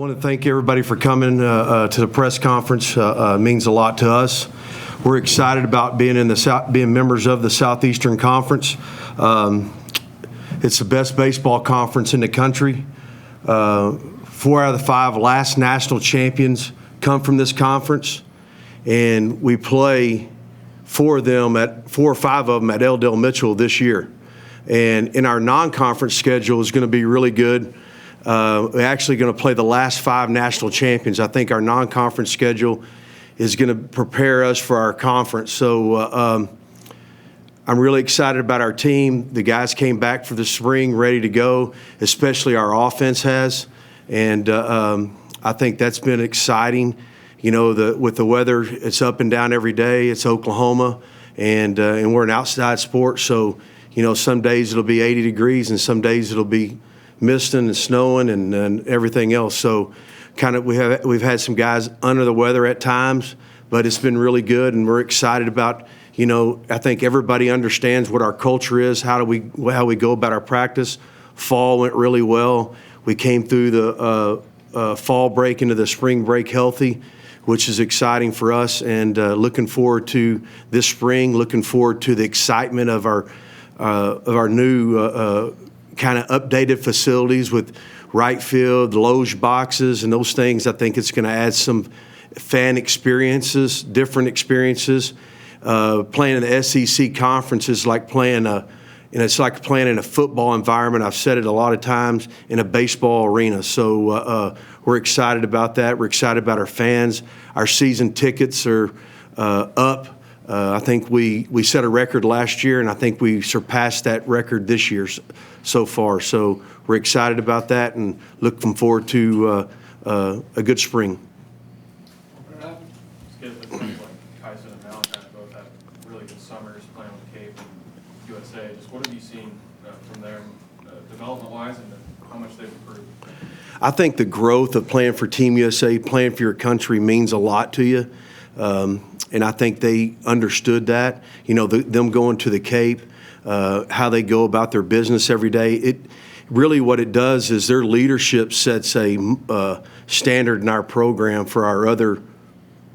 want to thank everybody for coming to the press conference. It means a lot to us. We're excited about being being members of the Southeastern Conference. It's the best baseball conference in the country. 4 out of the 5 last national champions come from this conference, and we play 4 or 5 of them at L. Dale Mitchell this year. And in our non-conference schedule is going to be really good. We're actually going to play the last 5 national champions. I think our non-conference schedule is going to prepare us for our conference. So I'm really excited about our team. The guys came back for the spring ready to go, especially our offense has. And I think that's been exciting. You know, with the weather, it's up and down every day. It's Oklahoma, and we're an outside sport. So, you know, some days it'll be 80 degrees and some days it'll be misting and snowing and everything else. So kind of we've had some guys under the weather at times, but it's been really good, and we're excited about, you know, I think everybody understands what our culture is, how we go about our practice. Fall went really well. We came through the fall break into the spring break healthy, which is exciting for us, and looking forward to this spring, looking forward to the excitement of our new kind of updated facilities with right field, loge boxes, and those things. I think it's going to add some fan experiences, different experiences. Playing in the SEC conference is like playing it's like playing in a football environment. I've said it a lot of times, in a baseball arena. So we're excited about that. We're excited about our fans. Our season tickets are up. I think we set a record last year, and I think we surpassed that record this year so far. So we're excited about that and looking forward to a good spring. Let's get it like Kyson and Malachi both had really good summers playing with Cape and USA. Just what have you seen from them development-wise, and then how much they've improved? I think the growth of playing for Team USA, playing for your country, means a lot to you. And I think they understood that. You know, them going to the Cape, how they go about their business every day. It really, what it does is their leadership sets a standard in our program for our other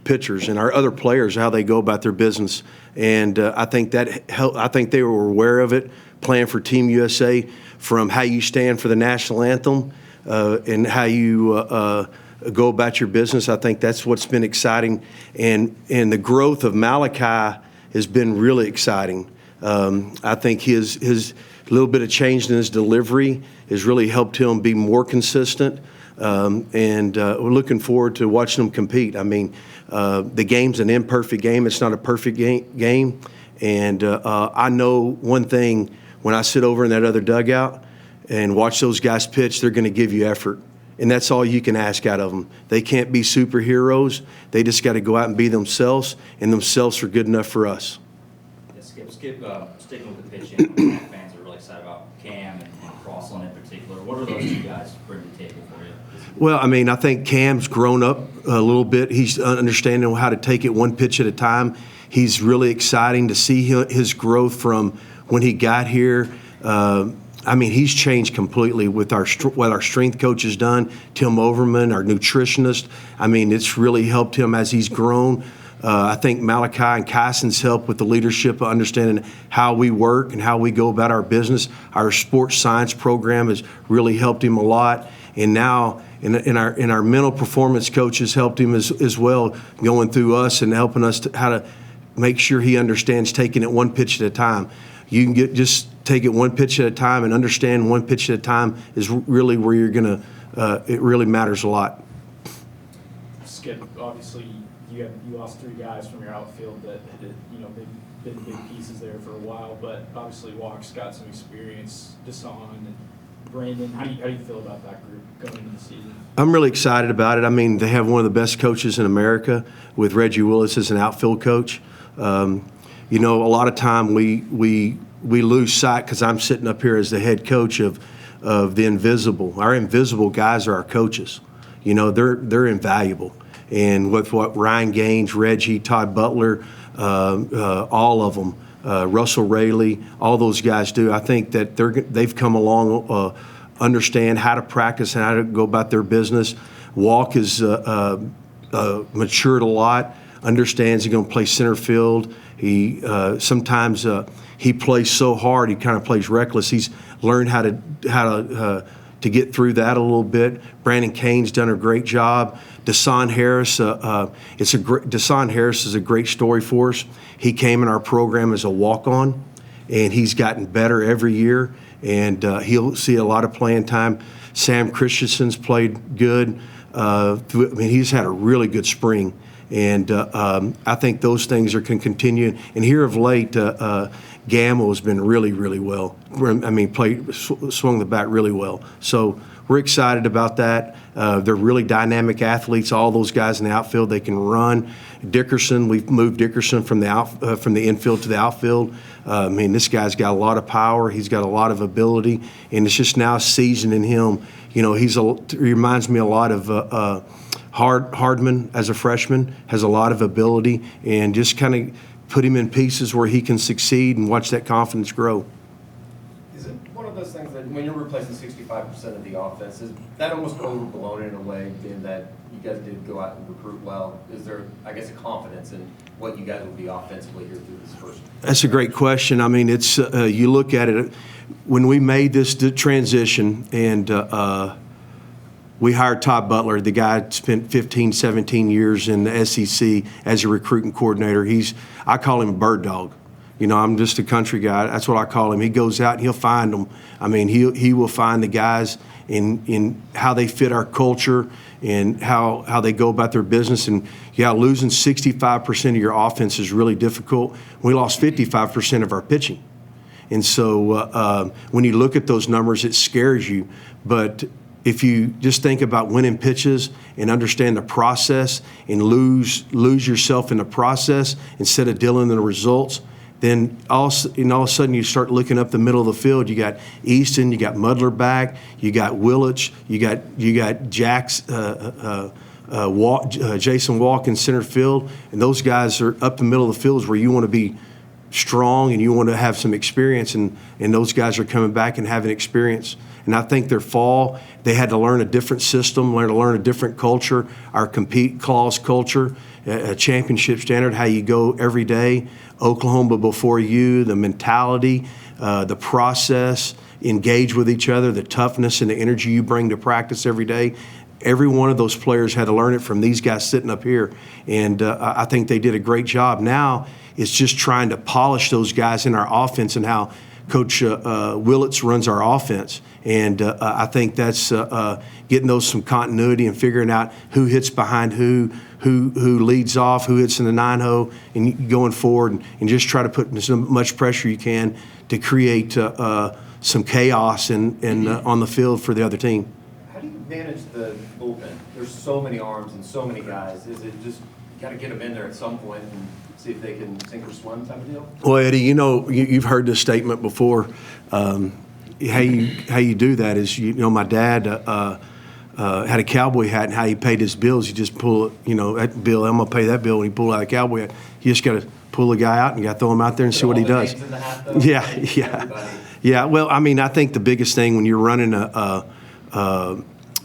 pitchers and our other players, how they go about their business. And I think that helped. I think they were aware of it, playing for Team USA, from how you stand for the national anthem and how you go about your business. I think that's what's been exciting, and the growth of Malachi has been really exciting. I think his little bit of change in his delivery has really helped him be more consistent, and we're looking forward to watching him compete. I mean, the game's an imperfect game. It's not a perfect game, and I know one thing: when I sit over in that other dugout and watch those guys pitch, they're going to give you effort. And that's all you can ask out of them. They can't be superheroes. They just got to go out and be themselves, and themselves are good enough for us. Yeah, Skip, sticking with the pitching, fans are really excited about Cam and Crossland in particular. What are those two guys bring to the table for you? Well, I mean, I think Cam's grown up a little bit. He's understanding how to take it one pitch at a time. He's really exciting to see his growth from when he got here. I mean, he's changed completely with what our strength coach has done, Tim Overman, our nutritionist. I mean, it's really helped him as he's grown. I think Malachi and Kyson's helped with the leadership of understanding how we work and how we go about our business. Our sports science program has really helped him a lot. And now in our mental performance coach has helped him as well, going through us and helping us how to make sure he understands taking it one pitch at a time. You can just take it one pitch at a time and understand one pitch at a time is really where you're going to it really matters a lot. Skip, obviously you lost 3 guys from your outfield that had, you know, been big pieces there for a while, but obviously Walk's got some experience. Deshaun and Brandon, how do you feel about that group going into the season? I'm really excited about it. I mean, they have one of the best coaches in America with Reggie Willis as an outfield coach. You know, a lot of time we lose sight, because I'm sitting up here as the head coach of the invisible. Our invisible guys are our coaches. You know, they're invaluable. And with what Ryan Gaines, Reggie, Todd Butler, all of them, Russell Raley, all those guys do, I think that they've come along, understand how to practice and how to go about their business. Walk is matured a lot, understands he's going to play center field. He sometimes he plays so hard, he kind of plays reckless. He's learned how to get through that a little bit. Brandon Kane's done a great job. Deshaun Harris, Deshaun Harris is a great story for us. He came in our program as a walk-on, and he's gotten better every year, and he'll see a lot of playing time. Sam Christensen's played good. He's had a really good spring, and I think those things can continue. And here of late, Gamble has been really, really well. Swung the bat really well. So we're excited about that. They're really dynamic athletes. All those guys in the outfield, they can run. Dickerson, we've moved Dickerson from the infield to the outfield. This guy's got a lot of power. He's got a lot of ability, and it's just now seasoning him. He reminds me a lot of Hardman as a freshman. Has a lot of ability, and just kind of put him in pieces where he can succeed and watch that confidence grow. Is it one of those things that when you're replacing 65% of the offense, is that almost overblown in a way, in that you guys did go out and recruit well? Is there, I guess, a confidence in what you guys will be offensively here through this first? That's a great question. It's you look at it, when we made this transition, and we hired Todd Butler. The guy spent 15, 17 years in the SEC as a recruiting coordinator. I call him a bird dog. I'm just a country guy. That's what I call him. He goes out and he'll find them. He will find the guys in how they fit our culture and how they go about their business. And, losing 65% of your offense is really difficult. We lost 55% of our pitching. And so when you look at those numbers, it scares you. But if you just think about winning pitches and understand the process and lose yourself in the process instead of dealing in the results, then all of a sudden you start looking up the middle of the field. You got Easton, you got Mudler back, you got Willich, you got Jason Walk in center field, and those guys are up the middle of the field where you want to be strong and you want to have some experience, and those guys are coming back and having experience. And I think their fall, they had to learn a different system, learn a different culture, our compete clause culture, a championship standard, how you go every day, Oklahoma before you, the mentality, the process, engage with each other, the toughness and the energy you bring to practice every day. Every one of those players had to learn it from these guys sitting up here, and I think they did a great job. Now it's just trying to polish those guys in our offense and how Coach Willits runs our offense. And I think that's getting those some continuity and figuring out who hits behind who leads off, who hits in the 9-hole, and going forward and just try to put as much pressure you can to create some chaos on the field for the other team. How do you manage the bullpen? There's so many arms and so many guys. Is it just you got to get them in there at some point and see if they can sink or swim type of deal? Well, Eddie, you've heard this statement before. How you do that is, my dad had a cowboy hat, and how he paid his bills, you just pull, that bill, I'm going to pay that bill, when he pull out a cowboy hat. You just got to pull the guy out, and you got to throw him out there and see what he does. Yeah. Well, I think the biggest thing when you're running a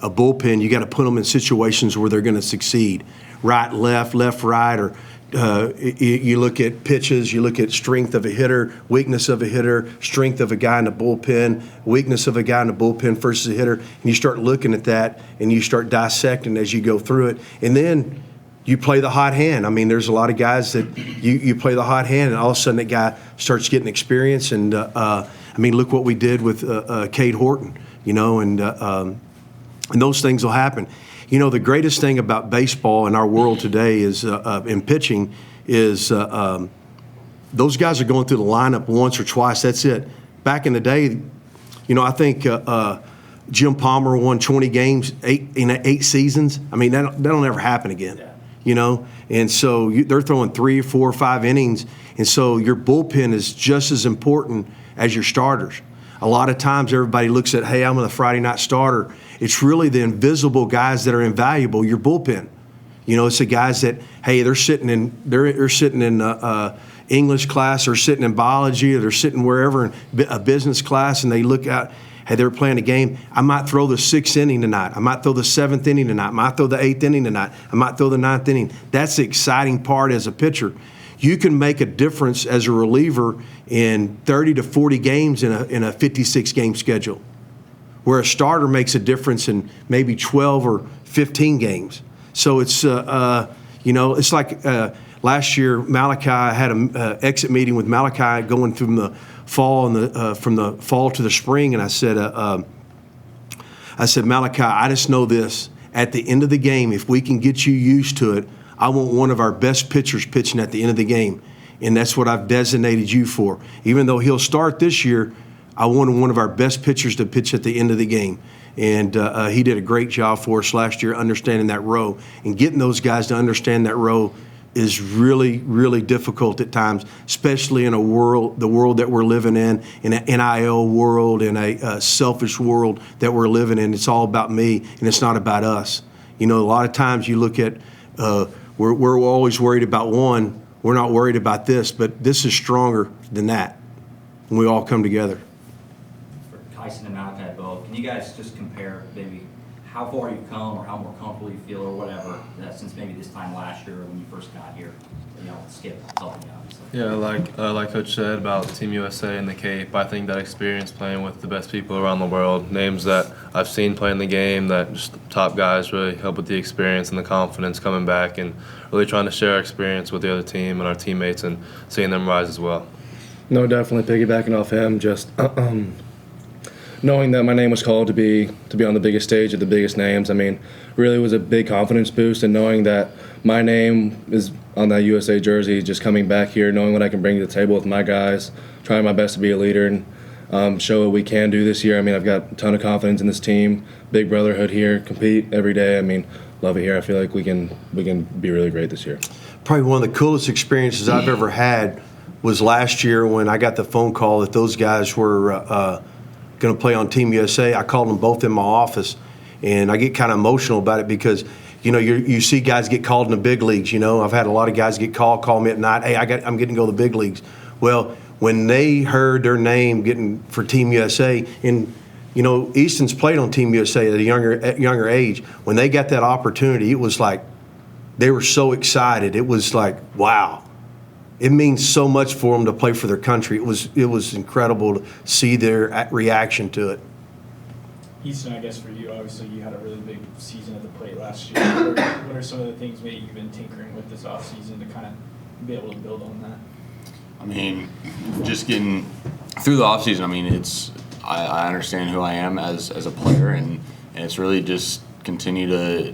bullpen, you got to put them in situations where they're going to succeed. Right, left, right, or you look at pitches, you look at strength of a hitter, weakness of a hitter, strength of a guy in the bullpen, weakness of a guy in the bullpen versus a hitter, and you start looking at that and you start dissecting as you go through it. And then you play the hot hand. There's a lot of guys that you play the hot hand, and all of a sudden that guy starts getting experience. And, look what we did with Cade Horton, and those things will happen. The greatest thing about baseball in our world today is in pitching is those guys are going through the lineup once or twice. That's it. Back in the day, I think Jim Palmer won 20 games, 8 seasons. That'll never happen again. Yeah. And so they're throwing 3, 4, 5 innings, and so your bullpen is just as important as your starters. A lot of times everybody looks at, hey, I'm a Friday night starter. It's really the invisible guys that are invaluable, your bullpen. It's the guys that, hey, they're sitting in English class, or sitting in biology, or they're sitting wherever in a business class, and they look out Hey, they were playing a game. I might throw the 6th inning tonight. I might throw the 7th inning tonight. I might throw the 8th inning tonight. I might throw the 9th inning. That's the exciting part as a pitcher. You can make a difference as a reliever in 30 to 40 games in a 56-game schedule, where a starter makes a difference in maybe 12 or 15 games. So it's, it's like last year, Malachi, I had an exit meeting with Malachi going from the fall and from the fall to the spring, and I said, Malachi, I just know this. At the end of the game, if we can get you used to it, I want one of our best pitchers pitching at the end of the game, and that's what I've designated you for. Even though he'll start this year, I wanted one of our best pitchers to pitch at the end of the game. And he did a great job for us last year understanding that role. And getting those guys to understand that role is really, really difficult at times, especially in the world that we're living in an NIL world, in a selfish world that we're living in. It's all about me, and it's not about us. A lot of times you look at we're always worried about one. We're not worried about this, but this is stronger than that when we all come together. For Kyson and Malachi both, can you guys just compare maybe how far you've come or how more comfortable you feel or whatever since maybe this time last year when you first got here? Skip helping you, obviously. Yeah, like Coach said about Team USA and the Cape, I think that experience playing with the best people around the world, names that I've seen play in the game, that just top guys really help with the experience and the confidence coming back and really trying to share our experience with the other team and our teammates and seeing them rise as well. No, definitely piggybacking off him, just knowing that my name was called to be on the biggest stage of the biggest names, really was a big confidence boost, and knowing that my name is on that USA jersey, just coming back here, knowing what I can bring to the table with my guys, trying my best to be a leader and show what we can do this year. I've got a ton of confidence in this team, big brotherhood here, compete every day. Love it here. I feel like we can be really great this year. Probably one of the coolest experiences I've ever had was last year when I got the phone call that those guys were going to play on Team USA. I called them both in my office, and I get kind of emotional about it because you see guys get called in the big leagues. I've had a lot of guys call me at night. Hey, I'm getting to go to the big leagues. Well, when they heard their name getting for Team USA, and Easton's played on Team USA at a younger age. When they got that opportunity, it was like they were so excited. It was like, wow. It means so much for them to play for their country. It was incredible to see their reaction to it. Easton, I guess for you, obviously you had a really big season at the plate last year. What are some of the things maybe you've been tinkering with this offseason to kind of be able to build on that? Just getting through the offseason, I understand who I am as a player, and it's really just continue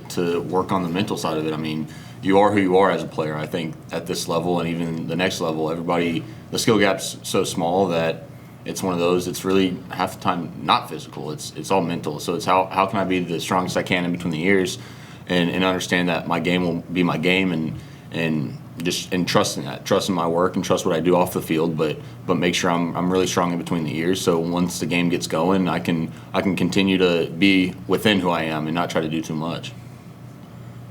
to work on the mental side of it. You are who you are as a player. I think at this level and even the next level, the skill gap's so small that it's one of those, it's really half the time not physical. It's all mental. So it's how can I be the strongest I can in between the years and understand that my game will be my game and trusting that, trusting my work and trust what I do off the field, but make sure I'm really strong in between the years. So once the game gets going, I can continue to be within who I am and not try to do too much.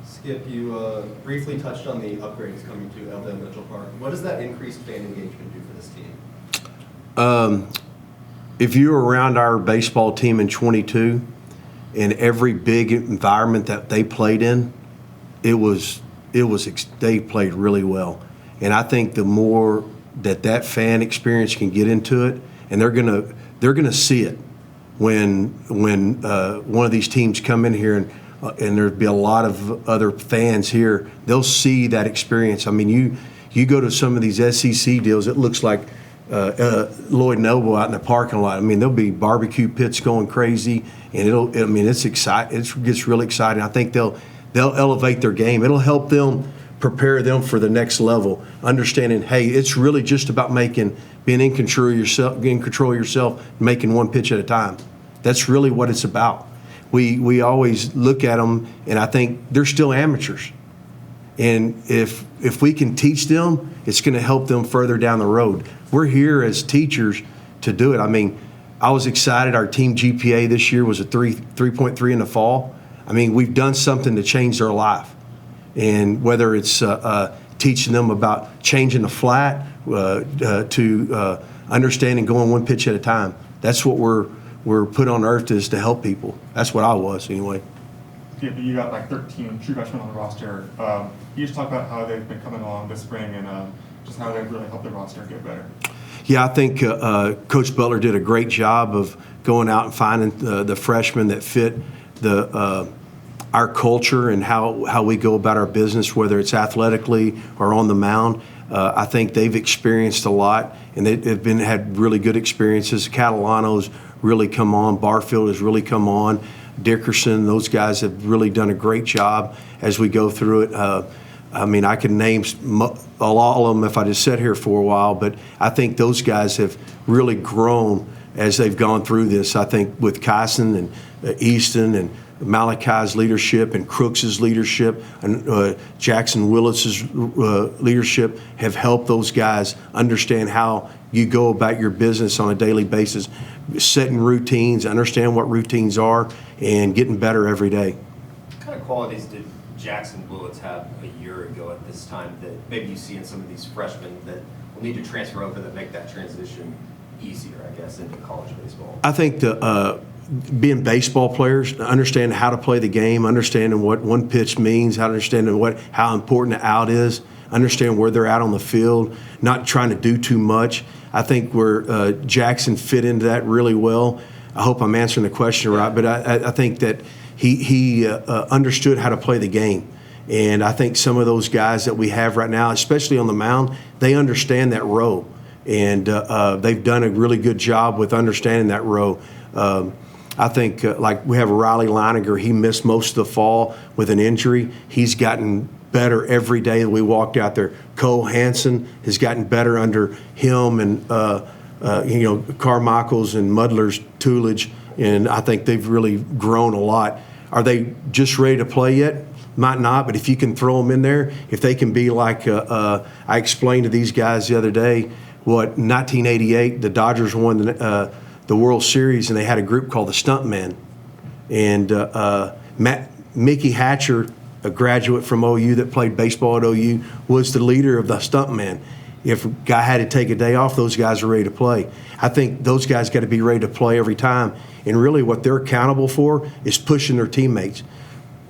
Skip, you briefly touched on the upgrades coming to LDM Mitchell Park. What does that increased fan engagement do for this team? If you were around our baseball team in 22, in every big environment that they played in, they played really well. And I think the more that fan experience can get into it, and they're gonna see it when one of these teams come in here and there'd be a lot of other fans here, they'll see that experience. You go to some of these SEC deals, it looks like Lloyd Noble out in the parking lot. There'll be barbecue pits going crazy, and it's exciting. It gets really exciting. I think they'll elevate their game. It'll help them prepare them for the next level, understanding, hey, it's really just about being in control of yourself, making one pitch at a time. That's really what it's about. We always look at them, and I think they're still amateurs. And if we can teach them, it's going to help them further down the road. We're here as teachers to do it. I was excited. Our team GPA this year was a 3.3 in the fall. We've done something to change their life. And whether it's teaching them about changing the flat to understanding going one pitch at a time, that's what we're we're put on earth is to help people. That's what I was anyway. Yeah, but you got like 13 true freshmen on the roster. You just talk about how they've been coming along this spring and just how they've really helped the roster get better. Yeah, I think Coach Butler did a great job of going out and finding the freshmen that fit our culture and how we go about our business, whether it's athletically or on the mound. I think they've experienced a lot, and they've had really good experiences. Catalano's really come on. Barfield has really come on. Dickerson, those guys have really done a great job as we go through it. I mean, I can name a lot of them if I just sit here for a while, but I think those guys have really grown as they've gone through this. I think with Kyson and Easton and Malachi's leadership and Crooks's leadership and Jackson Willis's leadership have helped those guys understand how you go about your business on a daily basis, setting routines, understand what routines are, and getting better every day. What kind of qualities did Jackson Willis have a year ago at this time that maybe you see in some of these freshmen that will need to transfer over that make that transition easier, I guess, into college baseball? I think being baseball players, understanding how to play the game, understanding what one pitch means, understanding how important the out is, understand where they're at on the field, not trying to do too much. I think where Jackson fit into that really well. I hope I'm answering the question right, but I think that he understood how to play the game. And I think some of those guys that we have right now, especially on the mound, they understand that role. And they've done a really good job with understanding that role. I think like we have Riley Leininger, he missed most of the fall with an injury. He's gotten better every day that we walked out there. Cole Hansen has gotten better under him and Carmichael's and Mudler's tutelage, and I think they've really grown a lot. Are they just ready to play yet? Might not, but if you can throw them in there, if they can be like I explained to these guys the other day, 1988, the Dodgers won the World Series, and they had a group called the Stuntmen. And Mickey Hatcher, a graduate from OU that played baseball at OU, was the leader of the Stuntmen. If a guy had to take a day off, those guys are ready to play. I think those guys got to be ready to play every time. And really what they're accountable for is pushing their teammates.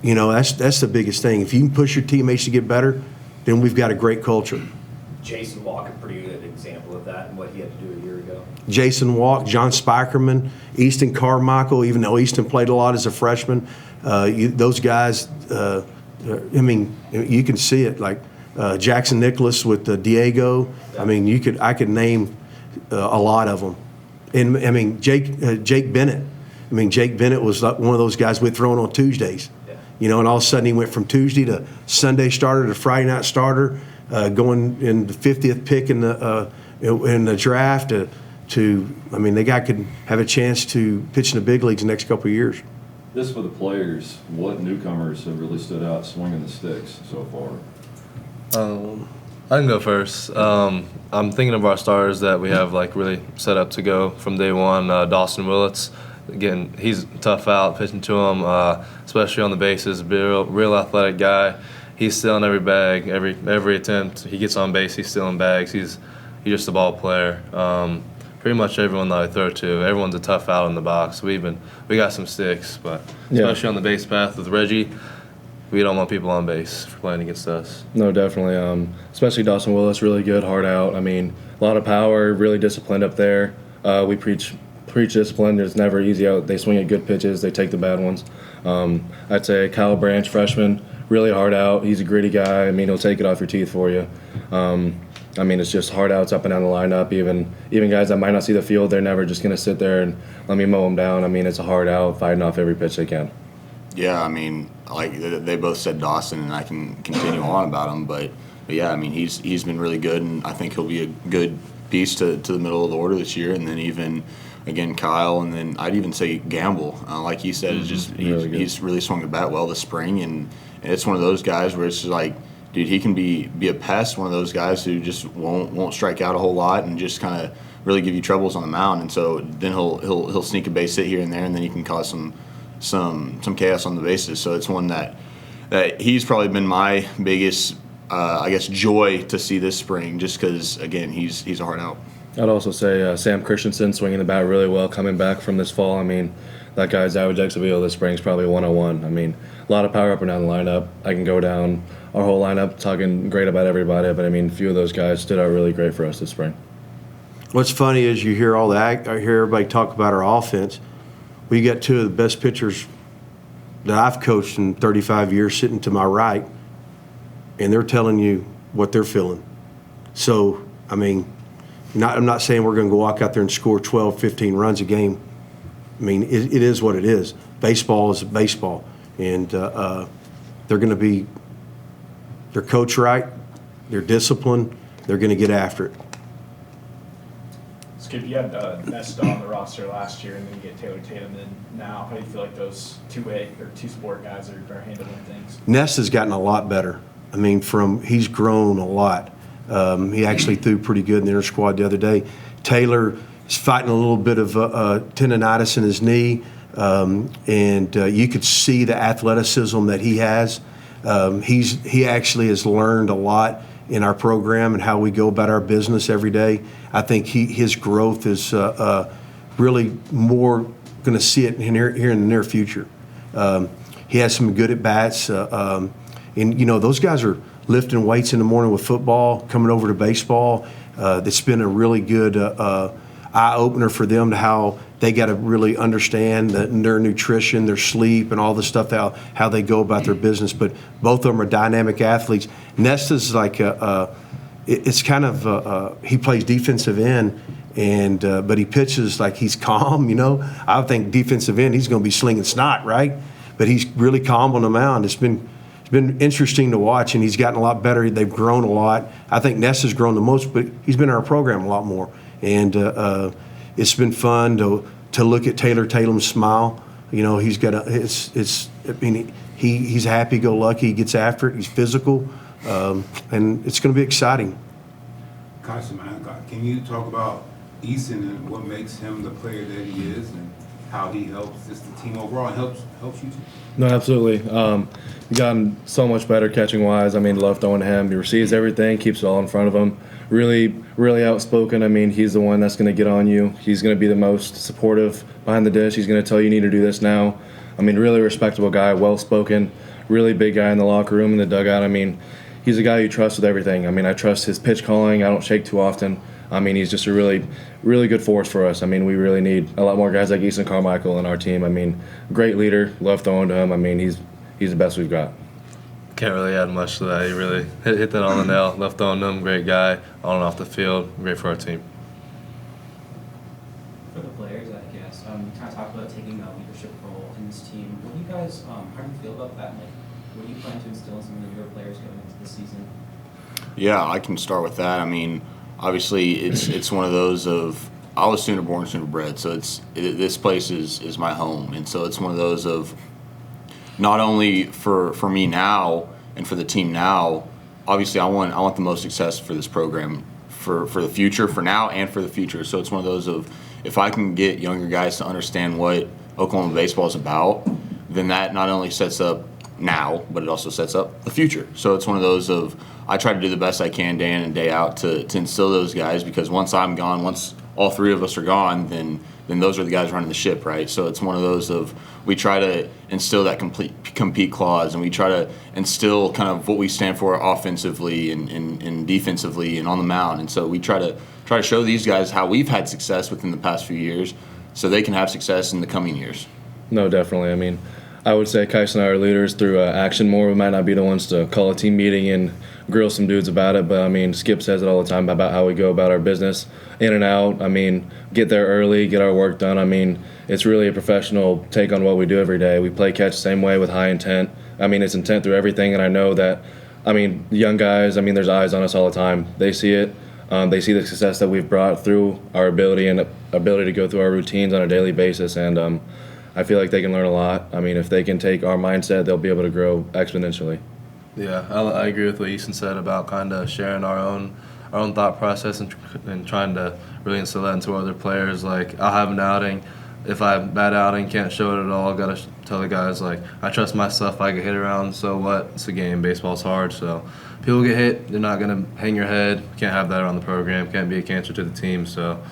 You know, that's the biggest thing. If you can push your teammates to get better, then we've got a great culture. Jason Walker, pretty good example of that and what he had to do a year ago. Jason Walk, John Spikerman, Easton Carmichael, even though Easton played a lot as a freshman, those guys, I mean, you can see it, like Jackson Nicholas with Diego. I mean, I could name a lot of them. And, I mean, Jake Bennett. I mean, Jake Bennett was one of those guys we'd thrown on Tuesdays. Yeah. You know, and all of a sudden he went from Tuesday to Sunday starter to Friday night starter, going in the 50th pick in the draft I mean, the guy could have a chance to pitch in the big leagues the next couple of years. Just for the players, what newcomers have really stood out swinging the sticks so far? I can go first. I'm thinking of our starters that we have like really set up to go from day one. Dawson Willits, again, he's tough out pitching to him, especially on the bases. Real athletic guy. He's stealing every bag, every attempt he gets on base. He's stealing bags. He's just a ball player. Pretty much everyone that I throw to, everyone's a tough out in the box. We got some sticks, but especially on the base path with Reggie, we don't want people on base for playing against us. No, definitely. Especially Dawson Willis, really good, hard out. I mean, a lot of power, really disciplined up there. We preach discipline. It's never easy out. They swing at good pitches. They take the bad ones. I'd say Kyle Branch, freshman, really hard out. He's a gritty guy. I mean, he'll take it off your teeth for you. I mean, it's just hard outs up and down the lineup. Even guys that might not see the field, they're never just going to sit there and let me mow them down. I mean, it's a hard out, fighting off every pitch they can. Yeah, I mean, like they both said Dawson, and I can continue on about him, but yeah, I mean, he's been really good, and I think he'll be a good piece to the middle of the order this year. And then even again Kyle, and then I'd even say Gamble, like he said, is just he's really swung the bat well this spring, and it's one of those guys where it's just like, dude, he can be a pest. One of those guys who just won't strike out a whole lot and just kind of really give you troubles on the mound. And so then he'll sneak a base hit here and there, and then he can cause some chaos on the bases. So it's one that he's probably been my biggest, I guess, joy to see this spring, just because again he's a hard out. I'd also say Sam Christensen swinging the bat really well coming back from this fall. I mean, that guy's average XFIO this spring is probably 101. I mean, a lot of power up and down the lineup. I can go down our whole lineup talking great about everybody, but I mean, a few of those guys stood out really great for us this spring. What's funny is you hear I hear everybody talk about our offense. We got two of the best pitchers that I've coached in 35 years sitting to my right, and they're telling you what they're feeling. So, I mean, I'm not saying we're going to go walk out there and score 12, 15 runs a game. I mean, it is what it is. Baseball is baseball, and they're going to be – they're coached right, they're disciplined, they're going to get after it. Skip, you had Nesta on the roster last year, and then you get Taylor Tatum in now. How do you feel like those two-sport guys are handling things? Nesta's gotten a lot better. I mean, he's grown a lot. He actually threw pretty good in the inter squad the other day. Taylor is fighting a little bit of tendonitis in his knee, and you could see the athleticism that he has. He actually has learned a lot in our program and how we go about our business every day. I think his growth is really more going to see it here in the near future. He has some good at bats, and those guys are lifting weights in the morning with football, coming over to baseball. It's been a really good eye opener for them to how they got to really understand their nutrition, their sleep, and all the stuff, how they go about their business. But both of them are dynamic athletes. Nesta's like it's kind of he plays defensive end, and but he pitches like he's calm. I would think defensive end he's going to be slinging snot, right? But he's really calm on the mound. It's been interesting to watch, and he's gotten a lot better. They've grown a lot. I think Nesta's grown the most, but he's been in our program a lot more, and it's been fun to look at Taylor Tatum's smile. He's got he's happy-go-lucky. He gets after it. He's physical, and it's going to be exciting. Kyson, can you talk about Easton and what makes him the player that he is, and how he helps just the team overall and helps you too? No, absolutely. He's gotten so much better catching-wise. I mean, love throwing to him. He receives everything, keeps it all in front of him. Really, really outspoken. I mean, he's the one that's going to get on you. He's going to be the most supportive behind the dish. He's going to tell you need to do this now. I mean, really respectable guy, well-spoken, really big guy in the locker room, in the dugout. I mean, he's a guy you trust with everything. I mean, I trust his pitch calling. I don't shake too often. I mean, he's just a really, really good force for us. I mean, we really need a lot more guys like Easton Carmichael in our team. I mean, great leader, love throwing to him. I mean, he's the best we've got. Can't really add much to that. He really hit that on the nail. Left throwing to him, great guy, on and off the field, great for our team. For the players, I guess, kind of talk about taking a leadership role in this team. What do you guys, how do you feel about that? Like, what do you plan to instill in some of your players going into the season? Yeah, I can start with that. I mean, obviously, it's one of those of I was sooner born, sooner bred. So this place is my home, and so it's one of those of not only for me now and for the team now. Obviously, I want the most success for this program for the future, for now and for the future. So it's one of those of if I can get younger guys to understand what Oklahoma baseball is about, then that not only sets up now, but it also sets up the future. So it's one of those of I try to do the best I can day in and day out to instill those guys, because once I'm gone, once all three of us are gone, then those are the guys running the ship, right? So it's one of those of we try to instill that compete clause, and we try to instill kind of what we stand for offensively and defensively and on the mound. And so we try to show these guys how we've had success within the past few years so they can have success in the coming years. No, definitely. I mean, I would say Kyson and I are leaders through action more. We might not be the ones to call a team meeting and grill some dudes about it, but I mean, Skip says it all the time about how we go about our business, in and out. I mean, get there early, get our work done. I mean, it's really a professional take on what we do every day. We play catch the same way with high intent. I mean, it's intent through everything, and I know that, I mean, young guys, I mean, there's eyes on us all the time. They see it. They see the success that we've brought through our ability to go through our routines on a daily basis, and I feel like they can learn a lot. I mean, if they can take our mindset, they'll be able to grow exponentially. Yeah, I agree with what Easton said about kind of sharing our own thought process and trying to really instill that into other players. Like, I'll have an outing. If I have a bad outing, can't show it at all, got to tell the guys, like, I trust myself. I get hit around, so what? It's a game. Baseball's hard, so people get hit. You're not going to hang your head. Can't have that around the program. Can't be a cancer to the team. So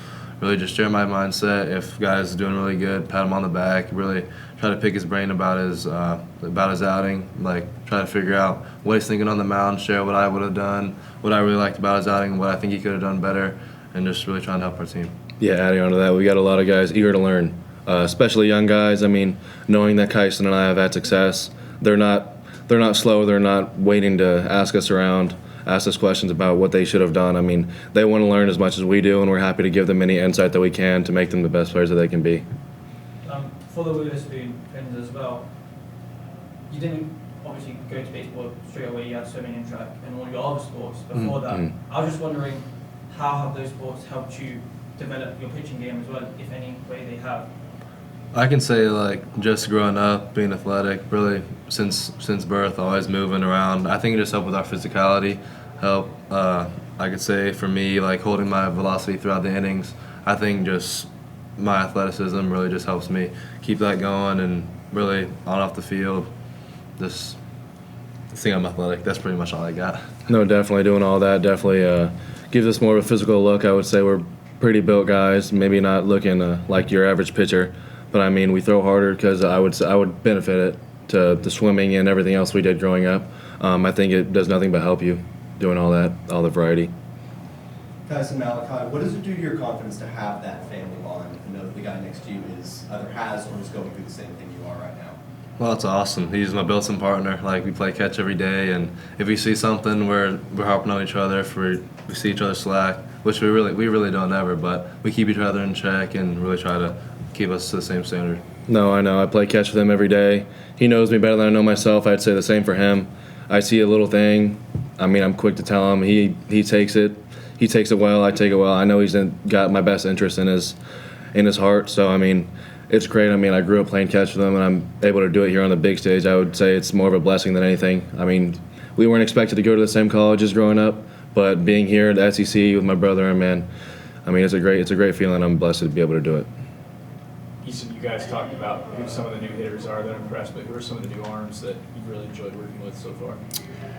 really just share my mindset. If guys are doing really good, pat him on the back. Really try to pick his brain about his outing. Like, try to figure out what he's thinking on the mound, share what I would have done, what I really liked about his outing, what I think he could have done better, and just really trying to help our team. Yeah, adding on to that, we got a lot of guys eager to learn, especially young guys. I mean, knowing that Kyson and I have had success, they're not slow. They're not waiting to ask us around, ask us questions about what they should have done. I mean, they want to learn as much as we do, and we're happy to give them any insight that we can to make them the best players that they can be. For the Witherspoon friends as well, you didn't obviously go to baseball straight away. You had swimming and track and all your other sports before that. I was just wondering, how have those sports helped you develop your pitching game as well, if any way they have? I can say, like, just growing up, being athletic, really since birth, always moving around. I think it just helped with our physicality. I could say for me, like, holding my velocity throughout the innings. I think just my athleticism really just helps me keep that going, and really on off the field, just think I'm athletic. That's pretty much all I got. No, definitely doing all that definitely gives us more of a physical look. I would say we're pretty built guys, maybe not looking like your average pitcher, but I mean we throw harder because I would benefit it to the swimming and everything else we did growing up. I think it does nothing but help you doing all that, all the variety. Kyson, Malachi, what does it do to your confidence to have that family bond and know that the guy next to you is either has or is going through the same thing you are right now? Well, it's awesome. He's my built-in partner. Like, we play catch every day, and if we see something, we're harping on each other. If we see each other slack, which we really don't ever, but we keep each other in check and really try to keep us to the same standard. No, I know. I play catch with him every day. He knows me better than I know myself. I'd say the same for him. I see a little thing. I mean, I'm quick to tell him. He takes it. He takes it well. I take it well. I know he's got my best interest in his heart. So, I mean, it's great. I mean, I grew up playing catch with him, and I'm able to do it here on the big stage. I would say it's more of a blessing than anything. I mean, we weren't expected to go to the same colleges growing up, but being here at the SEC with my brother, man, I mean, it's a great feeling. I'm blessed to be able to do it. Easton, you guys talked about who some of the new hitters are that impressed, but who are some of the new arms that you've really enjoyed working with so far?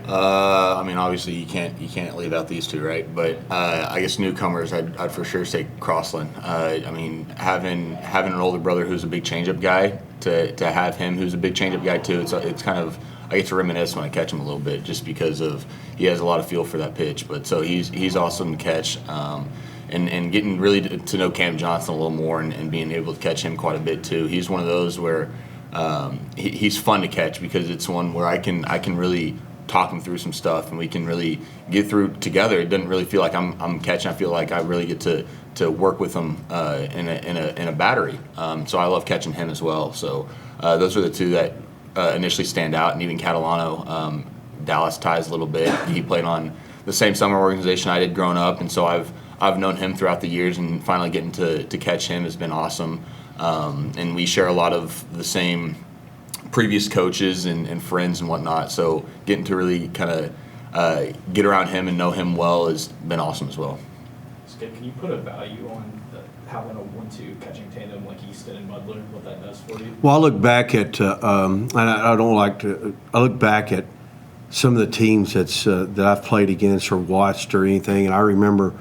I mean, obviously you can't leave out these two, right? But I guess newcomers, I'd for sure say Crossland. I mean, having an older brother who's a big changeup guy, to have him who's a big changeup guy too, it's kind of, I get to reminisce when I catch him a little bit, just because of he has a lot of feel for that pitch. But so he's awesome to catch. And getting really to know Cam Johnson a little more, and being able to catch him quite a bit too. He's one of those where he's fun to catch, because it's one where I can really talk him through some stuff, and we can really get through together. It doesn't really feel like I'm catching. I feel like I really get to work with him in a battery. So I love catching him as well. So those are the two that initially stand out. And even Catalano, Dallas ties a little bit. He played on the same summer organization I did growing up, and so I've known him throughout the years, and finally getting to catch him has been awesome. And we share a lot of the same previous coaches and friends and whatnot, so getting to really kind of get around him and know him well has been awesome as well. Skip, can you put a value on having a 1-2 catching tandem like Easton and Mudler, what that does for you? Well, I look back at, and I don't like to, I look back at some of the teams that I've played against or watched or anything, and I remember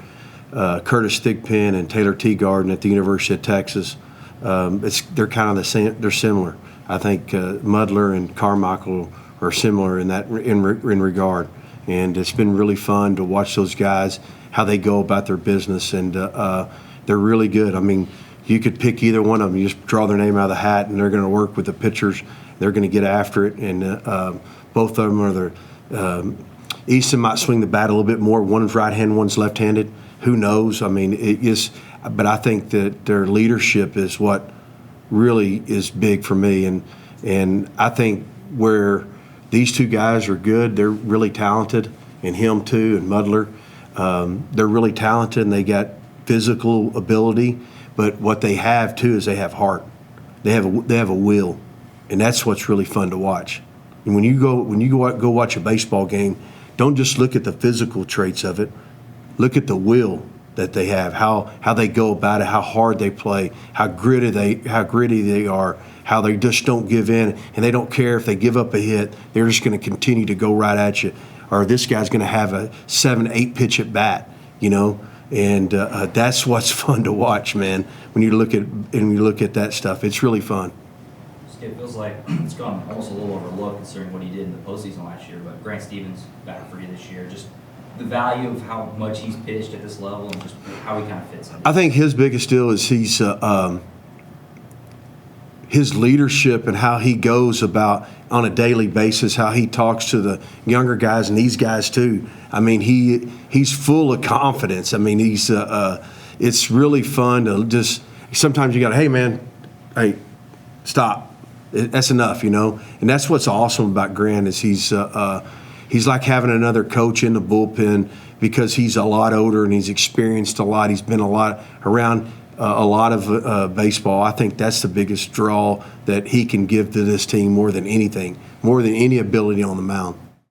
Curtis Thigpen and Taylor Teagarden at the University of Texas. They're kind of the same. They're similar. I think Mudler and Carmichael are similar in that in regard, and it's been really fun to watch those guys, how they go about their business, and they're really good. I mean, you could pick either one of them. You just draw their name out of the hat, and they're going to work with the pitchers. They're going to get after it, and both of them are Easton might swing the bat a little bit more. One's right-handed, one's left-handed. Who knows? I mean, but I think that their leadership is what really is big for me, and I think where these two guys are good, they're really talented, and him too, and Mudler. They're really talented, and they got physical ability, but what they have too is they have heart. They have a will, and that's what's really fun to watch. And when you go watch a baseball game, don't just look at the physical traits of it. Look at the will that they have, how they go about it, how hard they play, how gritty they are, how they just don't give in, and they don't care if they give up a hit. They're just going to continue to go right at you. Or this guy's going to have a 7-8 pitch at bat, you know, and that's what's fun to watch, man. When you look at that stuff, it's really fun. It feels like it's gone almost a little overlooked considering what he did in the postseason last year. But Grant Stevens back for you this year. Just the value of how much he's pitched at this level and just how he kind of fits in. I think his biggest deal is his leadership and how he goes about on a daily basis, how he talks to the younger guys and these guys too. I mean, he's full of confidence. I mean, it's really fun to just sometimes you got to, hey man, hey, stop. That's enough, you know. And that's what's awesome about Grant is he's like having another coach in the bullpen because he's a lot older and he's experienced a lot. He's been around a lot of baseball. I think that's the biggest draw that he can give to this team more than anything, more than any ability on the mound.